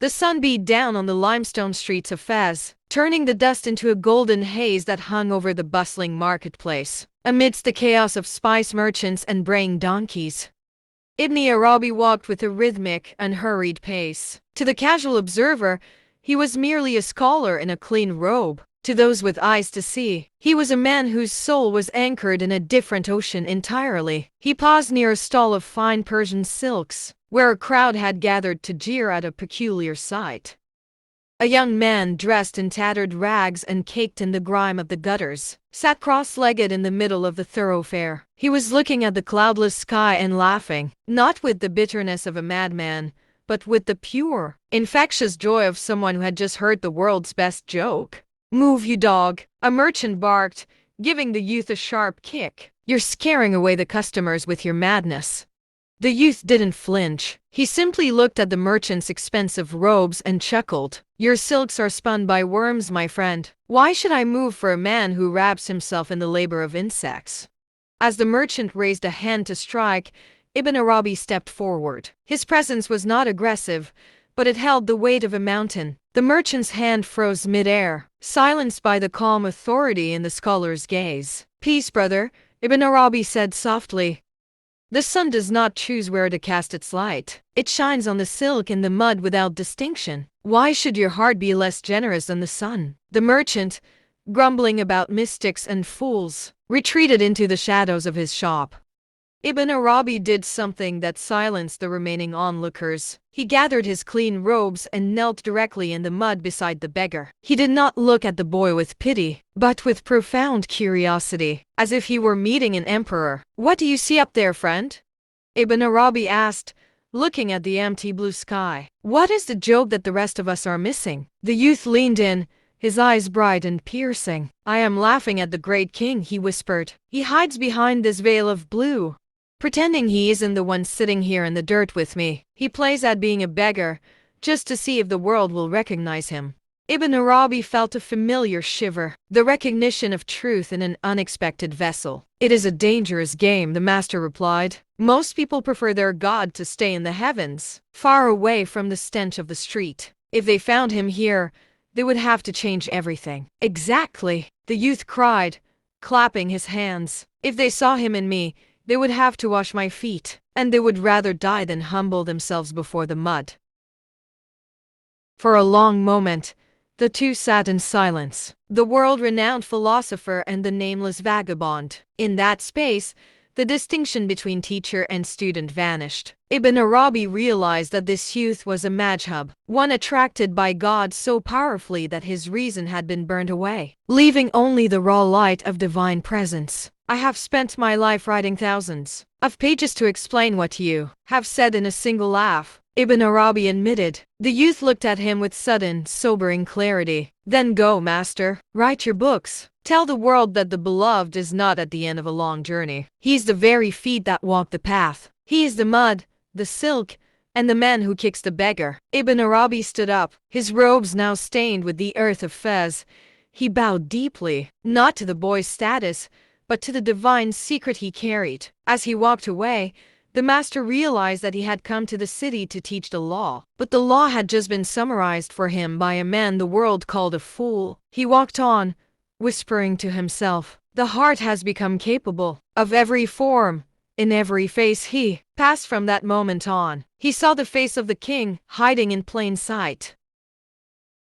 The sun beat down on the limestone streets of Fez, turning the dust into a golden haze that hung over the bustling marketplace. Amidst the chaos of spice merchants and braying donkeys, Ibn Arabi walked with a rhythmic, unhurried pace. To the casual observer, he was merely a scholar in a clean robe. To those with eyes to see, he was a man whose soul was anchored in a different ocean entirely. He paused near a stall of fine Persian silks, where a crowd had gathered to jeer at a peculiar sight. A young man dressed in tattered rags and caked in the grime of the gutters sat cross-legged in the middle of the thoroughfare. He was looking at the cloudless sky and laughing, not with the bitterness of a madman, but with the pure, infectious joy of someone who had just heard the world's best joke. "Move, you dog," a merchant barked, giving the youth a sharp kick. "You're scaring away the customers with your madness." The youth didn't flinch. He simply looked at the merchant's expensive robes and chuckled. "Your silks are spun by worms, my friend. Why should I move for a man who wraps himself in the labor of insects?" As the merchant raised a hand to strike, Ibn Arabi stepped forward. His presence was not aggressive, but it held the weight of a mountain. The merchant's hand froze mid-air, silenced by the calm authority in the scholar's gaze. "Peace, brother," Ibn Arabi said softly. "The sun does not choose where to cast its light. It shines on the silk and the mud without distinction. Why should your heart be less generous than the sun?" The merchant, grumbling about mystics and fools, retreated into the shadows of his shop. Ibn Arabi did something that silenced the remaining onlookers. He gathered his clean robes and knelt directly in the mud beside the beggar. He did not look at the boy with pity, but with profound curiosity, as if he were meeting an emperor. "What do you see up there, friend?" Ibn Arabi asked, looking at the empty blue sky. "What is the joke that the rest of us are missing?" The youth leaned in, his eyes bright and piercing. "I am laughing at the great king," he whispered. "He hides behind this veil of blue, pretending he isn't the one sitting here in the dirt with me. He plays at being a beggar, just to see if the world will recognize him." Ibn Arabi felt a familiar shiver, the recognition of truth in an unexpected vessel. "It is a dangerous game," the master replied. "Most people prefer their god to stay in the heavens, far away from the stench of the street. If they found him here, they would have to change everything." "Exactly," the youth cried, clapping his hands. "If they saw him in me, they would have to wash my feet, and they would rather die than humble themselves before the mud." For a long moment, the two sat in silence, the world-renowned philosopher and the nameless vagabond. In that space, the distinction between teacher and student vanished. Ibn Arabi realized that this youth was a majhub, one attracted by God so powerfully that his reason had been burned away, leaving only the raw light of divine presence. "I have spent my life writing thousands of pages to explain what you have said in a single laugh," Ibn Arabi admitted. The youth looked at him with sudden, sobering clarity. "Then go, master. Write your books. Tell the world that the beloved is not at the end of a long journey. He is the very feet that walk the path. He is the mud, the silk, and the man who kicks the beggar." Ibn Arabi stood up, his robes now stained with the earth of Fez. He bowed deeply, not to the boy's status, but to the divine secret he carried. As he walked away, the master realized that he had come to the city to teach the law, but the law had just been summarized for him by a man the world called a fool. He walked on, whispering to himself, "The heart has become capable of every form, in every face." He passed from that moment on. He saw the face of the king, hiding in plain sight.